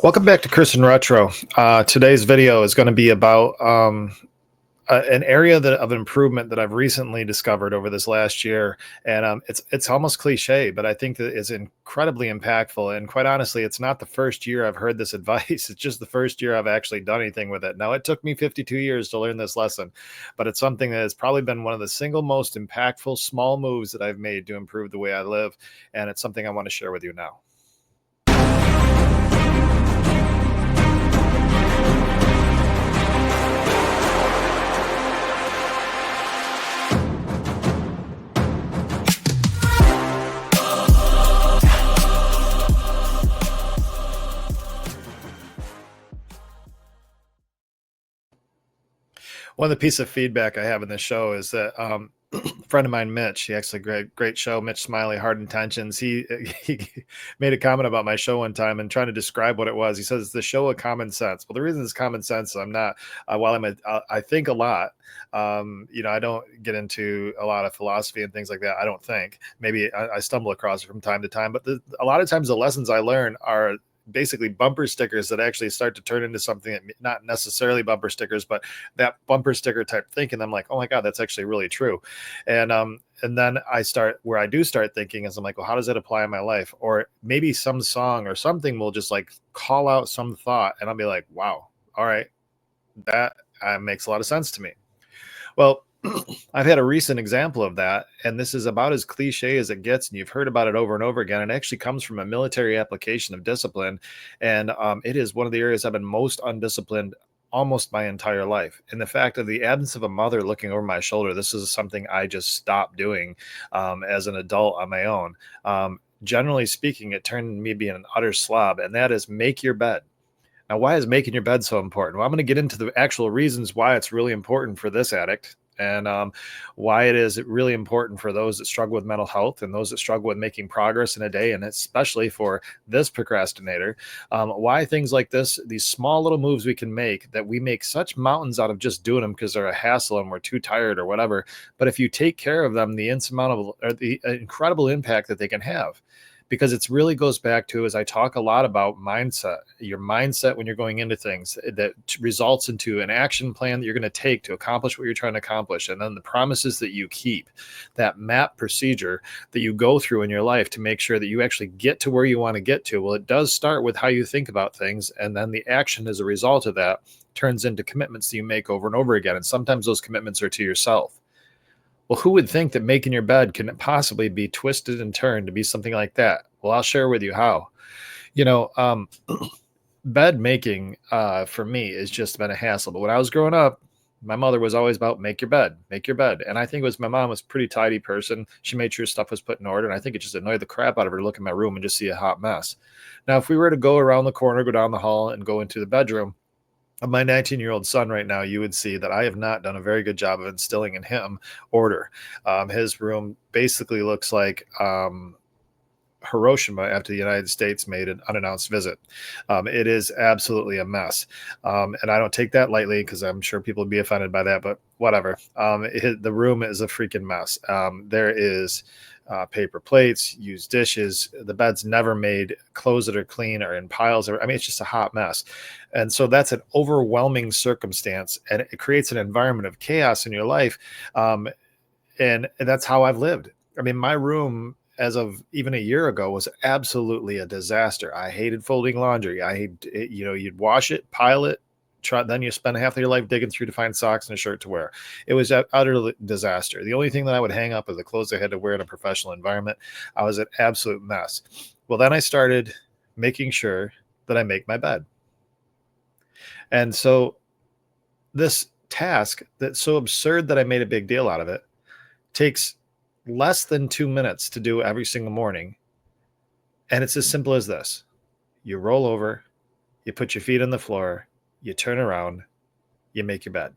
Welcome back to Chris and Retro. Today's video is going to be about an area of improvement that I've recently discovered over this last year, and it's almost cliche, but I think that it's incredibly impactful. And quite honestly, it's not the first year I've heard this advice; it's just the first year I've actually done anything with it. Now, it took me 52 years to learn this lesson, but it's something that has probably been one of the single most impactful small moves that I've made to improve the way I live, and it's something I want to share with you now. One of the pieces of feedback I have in this show is that a friend of mine, Mitch, he actually great show. Mitch Smiley, Hard Intentions. He made a comment about my show one time and trying to describe what it was. He says it's the show of common sense. Well, the reason it's common sense, I'm not. While I think a lot. I don't get into a lot of philosophy and things like that. I don't think. Maybe I stumble across it from time to time, but a lot of times the lessons I learn are basically bumper stickers that actually start to turn into something that not necessarily bumper stickers, but that bumper sticker type thinking. I'm like, oh my God, that's actually really true. And then I do start thinking is I'm like, well, how does that apply in my life? Or maybe some song or something will just like call out some thought. And I'll be like, wow, all right, that makes a lot of sense to me. Well, I've had a recent example of that, and this is about as cliche as it gets, and you've heard about it over and over again. It actually comes from a military application of discipline, and it is one of the areas I've been most undisciplined almost my entire life. In the fact of the absence of a mother looking over my shoulder, this is something I just stopped doing as an adult on my own. Generally speaking, it turned me being an utter slob, and that is make your bed. Now, why is making your bed so important? Well, I'm going to get into the actual reasons why it's really important for this addict and why it is really important for those that struggle with mental health and those that struggle with making progress in a day, and especially for this procrastinator, why things like this, these small little moves we can make, that we make such mountains out of just doing them because they're a hassle and we're too tired or whatever. But if you take care of them, the incredible impact that they can have. Because it really goes back to, as I talk a lot about mindset, your mindset when you're going into things that results into an action plan that you're going to take to accomplish what you're trying to accomplish. And then the promises that you keep, that map procedure that you go through in your life to make sure that you actually get to where you want to get to. Well, it does start with how you think about things. And then the action as a result of that turns into commitments that you make over and over again. And sometimes those commitments are to yourself. Well, who would think that making your bed can possibly be twisted and turned to be something like that? Well, I'll share with you how. You know, bed making for me has just been a hassle. But when I was growing up, my mother was always about make your bed, make your bed. And I think it was my mom was a pretty tidy person. She made sure stuff was put in order. And I think it just annoyed the crap out of her to look in my room and just see a hot mess. Now, if we were to go around the corner, go down the hall and go into the bedroom of my 19-year-old son right now, you would see that I have not done a very good job of instilling in him order. His room basically looks like Hiroshima after the United States made an unannounced visit. It is absolutely a mess. And I don't take that lightly because I'm sure people would be offended by that, but whatever. The room is a freaking mess. There is paper plates, used dishes. The bed's never made, clothes that are clean are in piles. It's just a hot mess. And so that's an overwhelming circumstance, and it creates an environment of chaos in your life. And that's how I've lived. My room as of even a year ago was absolutely a disaster. I hated folding laundry. You'd wash it, pile it, then you spend half of your life digging through to find socks and a shirt to wear. It was an utter disaster. The only thing that I would hang up is the clothes I had to wear in a professional environment. I was an absolute mess. Well, then I started making sure that I make my bed. And so this task that's so absurd that I made a big deal out of it takes less than 2 minutes to do every single morning. And it's as simple as this. You roll over, you put your feet on the floor, you turn around, you make your bed.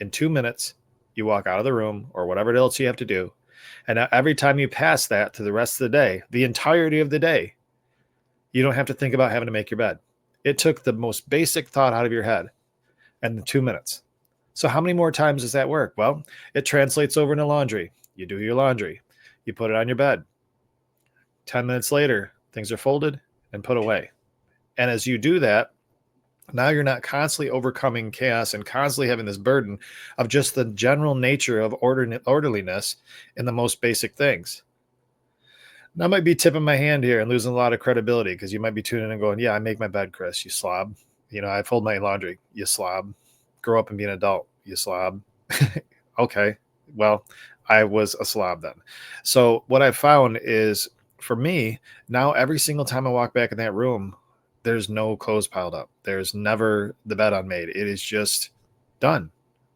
In 2 minutes, you walk out of the room or whatever else you have to do. And every time you pass that to the rest of the day, the entirety of the day, you don't have to think about having to make your bed. It took the most basic thought out of your head and 2 minutes. So how many more times does that work? Well, it translates over into laundry. You do your laundry. You put it on your bed. 10 minutes later, things are folded and put away. And as you do that, now you're not constantly overcoming chaos and constantly having this burden of just the general nature of orderliness in the most basic things. Now, I might be tipping my hand here and losing a lot of credibility because you might be tuning in and going, "Yeah, I make my bed, Chris, you slob. I fold my laundry, you slob. Grow up and be an adult, you slob." Okay, well, I was a slob then. So, what I found is for me, now every single time I walk back in that room, there's no clothes piled up. There's never the bed unmade. It is just done.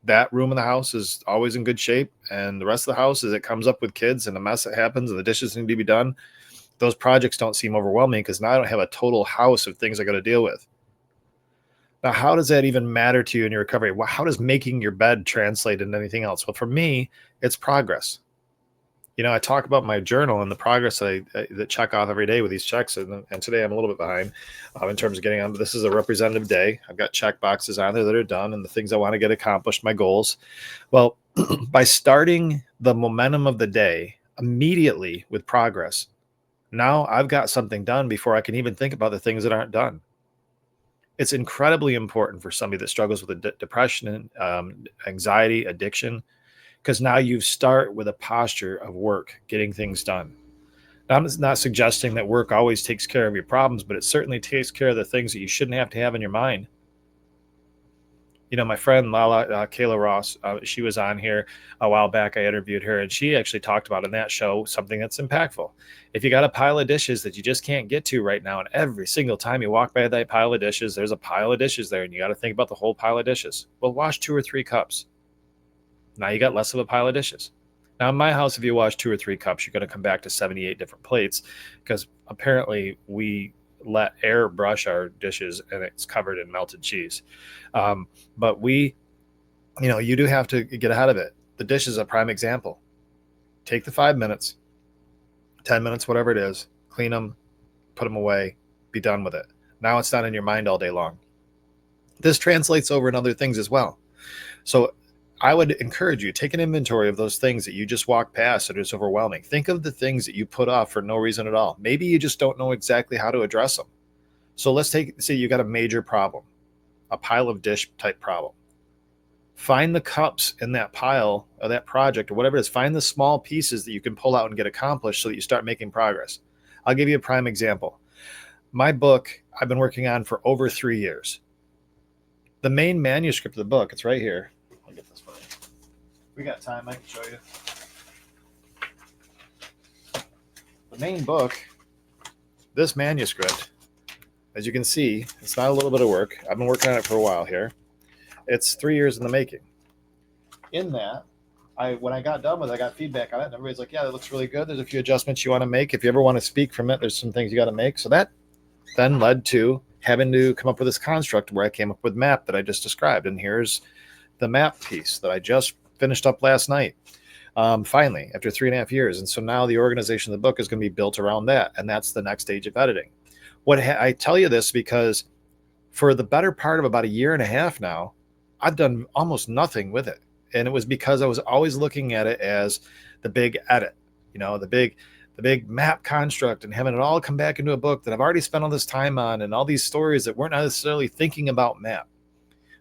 That room in the house is always in good shape. And the rest of the house, as it comes up with kids and the mess that happens and the dishes need to be done, those projects don't seem overwhelming because now I don't have a total house of things I got to deal with. Now, how does that even matter to you in your recovery? Well, how does making your bed translate into anything else? Well, for me, it's progress. I talk about my journal and the progress that check off every day with these checks. And today I'm a little bit behind in terms of getting on. But this is a representative day. I've got check boxes on there that are done and the things I want to get accomplished, my goals. Well, by starting the momentum of the day immediately with progress, now I've got something done before I can even think about the things that aren't done. It's incredibly important for somebody that struggles with depression, anxiety, addiction, because now you start with a posture of work, getting things done. Now, I'm not suggesting that work always takes care of your problems, but it certainly takes care of the things that you shouldn't have to have in your mind. My friend Lala, Kayla Ross, she was on here a while back. I interviewed her, and she actually talked about in that show something that's impactful. If you got a pile of dishes that you just can't get to right now, and every single time you walk by that pile of dishes, there's a pile of dishes there, and you got to think about the whole pile of dishes. Well, wash 2 or 3 cups. Now you got less of a pile of dishes. Now in my house, if you wash 2 or 3 cups, you're going to come back to 78 different plates because apparently we let air brush our dishes and it's covered in melted cheese. But you do have to get ahead of it. The dish is a prime example. Take the 5 minutes, 10 minutes, whatever it is, clean them, put them away, be done with it. Now it's not in your mind all day long. This translates over in other things as well. So I would encourage you, take an inventory of those things that you just walk past that is overwhelming. Think of the things that you put off for no reason at all. Maybe you just don't know exactly how to address them. So let's say you got a major problem, a pile of dish type problem. Find the cups in that pile of that project or whatever it is. Find the small pieces that you can pull out and get accomplished so that you start making progress. I'll give you a prime example. My book, I've been working on for over 3 years. The main manuscript of the book, it's right here. I'll get this for you. We got time, I can show you. The main book, this manuscript, as you can see, it's not a little bit of work. I've been working on it for a while here. It's 3 years in the making. In that, when I got done with it, I got feedback on it, and everybody's like, yeah, that looks really good. There's a few adjustments you want to make. If you ever want to speak from it, there's some things you got to make. So that then led to having to come up with this construct where I came up with map that I just described. And here's the map piece that I just finished up last night, finally, after 3.5 years. And so now the organization of the book is going to be built around that. And that's the next stage of editing. I tell you this because for the better part of about 1.5 years now, I've done almost nothing with it. And it was because I was always looking at it as the big edit, the big map construct and having it all come back into a book that I've already spent all this time on and all these stories that weren't necessarily thinking about map.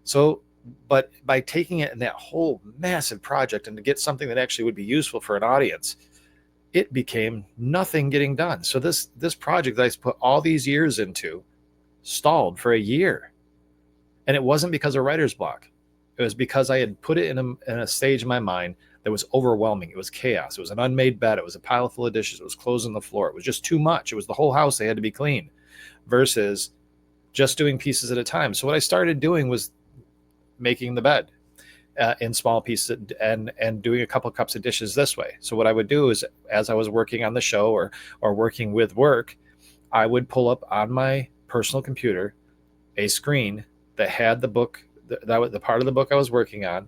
So, but by taking it in that whole massive project and to get something that actually would be useful for an audience, it became nothing getting done. So this project that I put all these years into stalled for 1 year. And it wasn't because of writer's block. It was because I had put it in a stage in my mind that was overwhelming. It was chaos. It was an unmade bed. It was a pile full of dishes. It was clothes on the floor. It was just too much. It was the whole house. They had to be clean versus just doing pieces at a time. So what I started doing was making the bed in small pieces and doing a couple of cups of dishes this way. So what I would do is as I was working on the show or working with work, I would pull up on my personal computer a screen that had the book, that was the part of the book I was working on.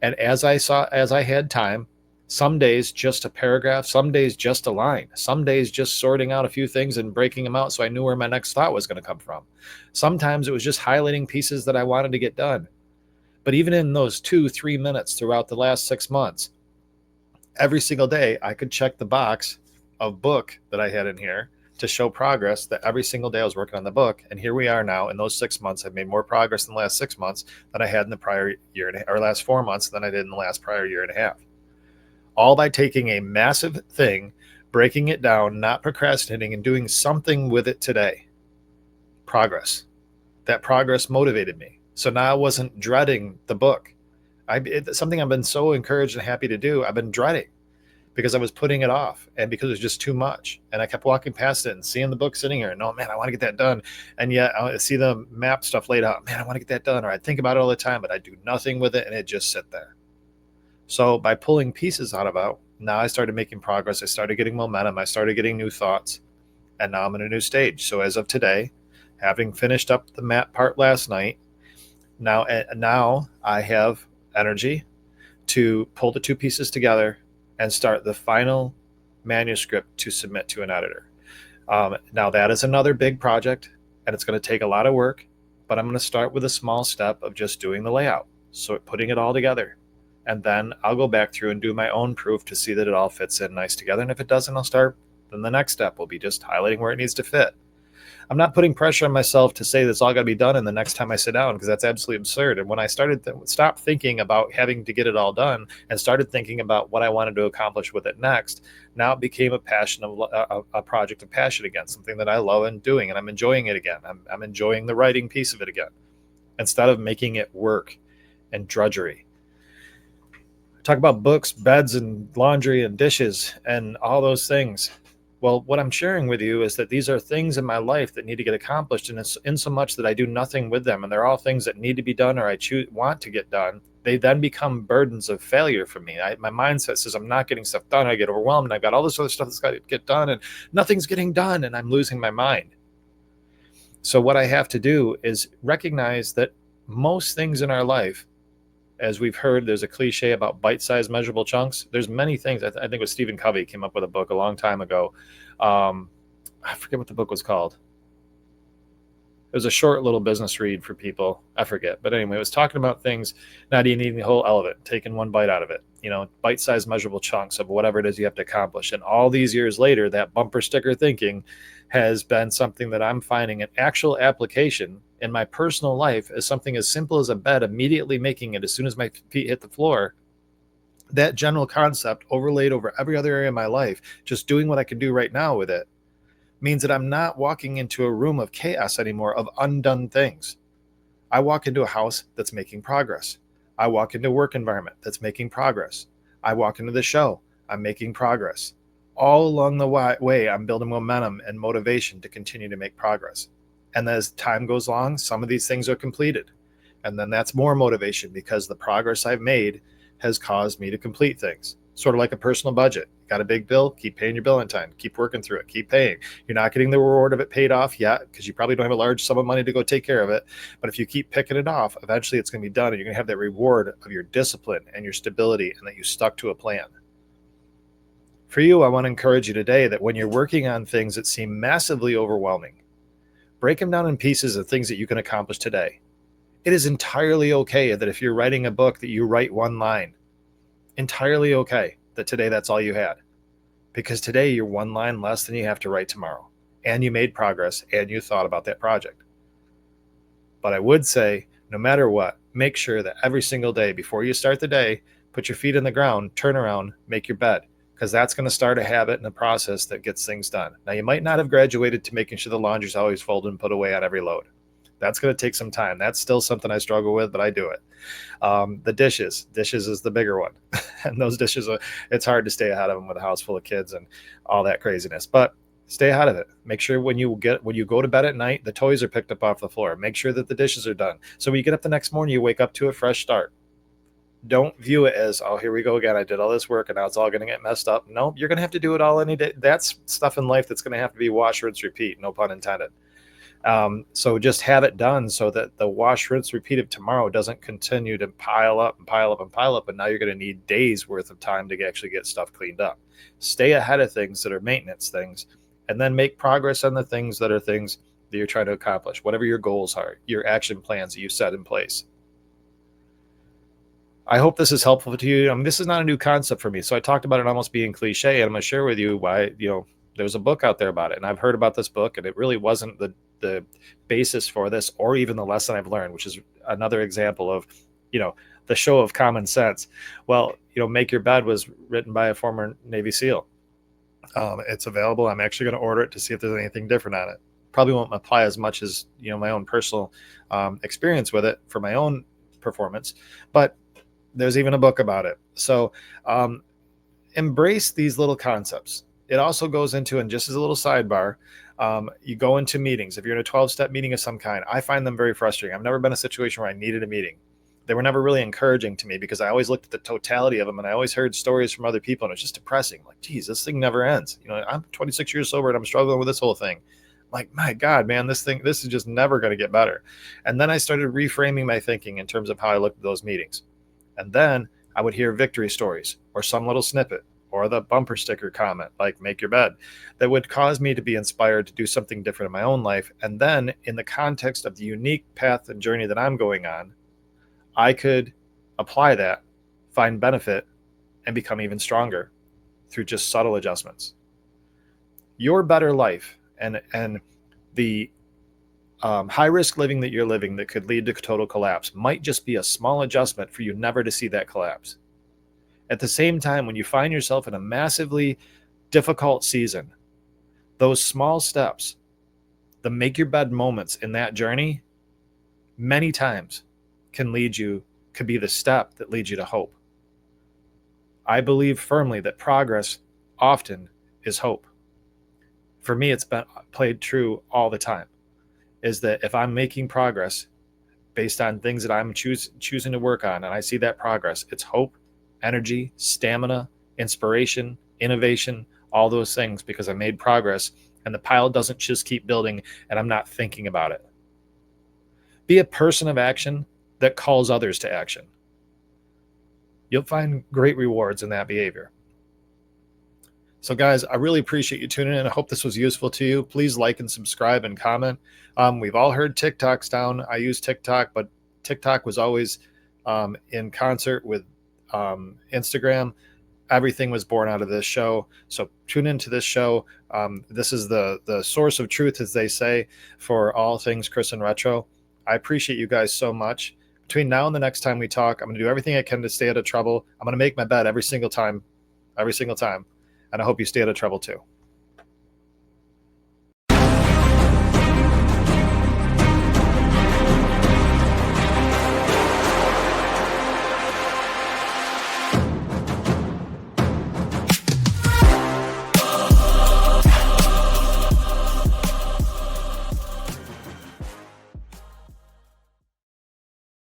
And as I had time, some days just a paragraph, some days just a line, some days just sorting out a few things and breaking them out so I knew where my next thought was going to come from. Sometimes it was just highlighting pieces that I wanted to get done. But even in those 2-3 minutes throughout the last 6 months, every single day I could check the box of book that I had in here to show progress that every single day I was working on the book. And here we are now in those 6 months. I've made more progress in the last 6 months than I had in the prior year or last 4 months than I did in the last prior year and a half. All by taking a massive thing, breaking it down, not procrastinating, and doing something with it today. Progress. That progress motivated me. So now I wasn't dreading the book. It's something I've been so encouraged and happy to do. I've been dreading because I was putting it off and because it was just too much. And I kept walking past it and seeing the book sitting here. And oh man, I want to get that done. And yet I see the map stuff laid out. Man, I want to get that done. Or I think about it all the time, but I do nothing with it and it just sit there. So by pulling pieces out of it, now I started making progress. I started getting momentum. I started getting new thoughts. And now I'm in a new stage. So as of today, having finished up the map part last night, now I have energy to pull the two pieces together and start the final manuscript to submit to an editor. Now that is another big project and it's going to take a lot of work, but I'm going to start with a small step of just doing the layout. So putting it all together. And then I'll go back through and do my own proof to see that it all fits in nice together. And if it doesn't, I'll start. Then the next step will be just highlighting where it needs to fit. I'm not putting pressure on myself to say that's all got to be done in the next time I sit down, because that's absolutely absurd. And when I started stopped thinking about having to get it all done and started thinking about what I wanted to accomplish with it next, now it became a passion of a project of passion again, something that I love and doing, and I'm enjoying it again. I'm enjoying the writing piece of it again, instead of making it work and drudgery. Talk about books, beds, and laundry and dishes and all those things. Well, what I'm sharing with you is that these are things in my life that need to get accomplished, and it's in so much that I do nothing with them, and they're all things that need to be done or I want to get done. They then become burdens of failure for me. My mindset says I'm not getting stuff done. I get overwhelmed, and I've got all this other stuff that's got to get done, and nothing's getting done, and I'm losing my mind. So what I have to do is recognize that most things in our life, as we've heard, there's a cliche about bite-sized measurable chunks. There's many things. I think it was Stephen Covey came up with a book a long time ago. I forget what the book was called. It was a short little business read for people. I forget. But anyway, it was talking about things, not eating the whole elephant, taking one bite out of it. Bite-sized measurable chunks of whatever it is you have to accomplish. And all these years later, that bumper sticker thinking has been something that I'm finding an actual application in my personal life as something as simple as a bed, immediately making it as soon as my feet hit the floor. That general concept overlaid over every other area of my life, just doing what I can do right now with it, means that I'm not walking into a room of chaos anymore, of undone things. I walk into a house that's making progress. I walk into a work environment that's making progress. I walk into the show, I'm making progress. All along the way, I'm building momentum and motivation to continue to make progress. And as time goes along, some of these things are completed. And then that's more motivation, because the progress I've made has caused me to complete things. Sort of like a personal budget. Got a big bill, keep paying your bill in time, keep working through it, keep paying. You're not getting the reward of it paid off yet, because you probably don't have a large sum of money to go take care of it. But if you keep picking it off, eventually it's going to be done, and you're going to have that reward of your discipline and your stability, and that you stuck to a plan. For you, I want to encourage you today that when you're working on things that seem massively overwhelming, break them down in pieces of things that you can accomplish today. It is entirely okay that if you're writing a book that you write one line. Entirely okay that today that's all you had. Because today you're one line less than you have to write tomorrow. And you made progress and you thought about that project. But I would say, no matter what, make sure that every single day before you start the day, put your feet in the ground, turn around, make your bed. Because that's going to start a habit and a process that gets things done. Now, you might not have graduated to making sure the laundry's always folded and put away on every load. That's going to take some time. That's still something I struggle with, but I do it. The dishes is the bigger one. And those dishes, it's hard to stay ahead of them with a house full of kids and all that craziness. But stay ahead of it. Make sure when you go to bed at night, the toys are picked up off the floor. Make sure that the dishes are done. So when you get up the next morning, you wake up to a fresh start. Don't view it as, oh, here we go again. I did all this work and now it's all going to get messed up. No, you're going to have to do it all any day. That's stuff in life that's going to have to be wash, rinse, repeat. No pun intended. So just have it done so that the wash, rinse, repeat of tomorrow doesn't continue to pile up and pile up and pile up. And now you're going to need days worth of time to actually get stuff cleaned up. Stay ahead of things that are maintenance things, and then make progress on the things that are things that you're trying to accomplish, whatever your goals are, your action plans that you set in place. I hope this is helpful to you. This is not a new concept for me. So I talked about it almost being cliche, and I'm going to share with you why, There's a book out there about it, and I've heard about this book, and it really wasn't the basis for this or even the lesson I've learned, which is another example of, the show of common sense. Well, Make Your Bed was written by a former Navy SEAL. It's available. I'm actually going to order it to see if there's anything different on it. Probably won't apply as much as my own personal experience with it for my own performance, but there's even a book about it. So embrace these little concepts. It also goes into, and just as a little sidebar, you go into meetings. If you're in a 12-step meeting of some kind, I find them very frustrating. I've never been in a situation where I needed a meeting. They were never really encouraging to me because I always looked at the totality of them, and I always heard stories from other people, and it's just depressing. Like, geez, this thing never ends. I'm 26 years sober and I'm struggling with this whole thing. Like, my God, man, this is just never going to get better. And then I started reframing my thinking in terms of how I looked at those meetings. And then I would hear victory stories or some little snippet or the bumper sticker comment, like Make Your Bed, that would cause me to be inspired to do something different in my own life. And then in the context of the unique path and journey that I'm going on, I could apply that, find benefit, and become even stronger through just subtle adjustments. Your better life and the high risk living that you're living that could lead to total collapse might just be a small adjustment for you never to see that collapse. At the same time, when you find yourself in a massively difficult season, those small steps, the make your bed moments in that journey, many times could be the step that leads you to hope. I believe firmly that progress often is hope. For me, it's been played true all the time, is that if I'm making progress based on things that I'm choosing to work on, and I see that progress, it's hope, energy, stamina, inspiration, innovation, all those things, because I made progress and the pile doesn't just keep building and I'm not thinking about it. Be a person of action that calls others to action. You'll find great rewards in that behavior. So guys, I really appreciate you tuning in. I hope this was useful to you. Please like and subscribe and comment. We've all heard TikTok's down. I use TikTok, but TikTok was always in concert with Instagram. Everything was born out of this show. So tune into this show. This is the source of truth, as they say, for all things Chris and Retro. I appreciate you guys so much. Between now and the next time we talk, I'm going to do everything I can to stay out of trouble. I'm going to make my bed every single time. And I hope you stay out of trouble too.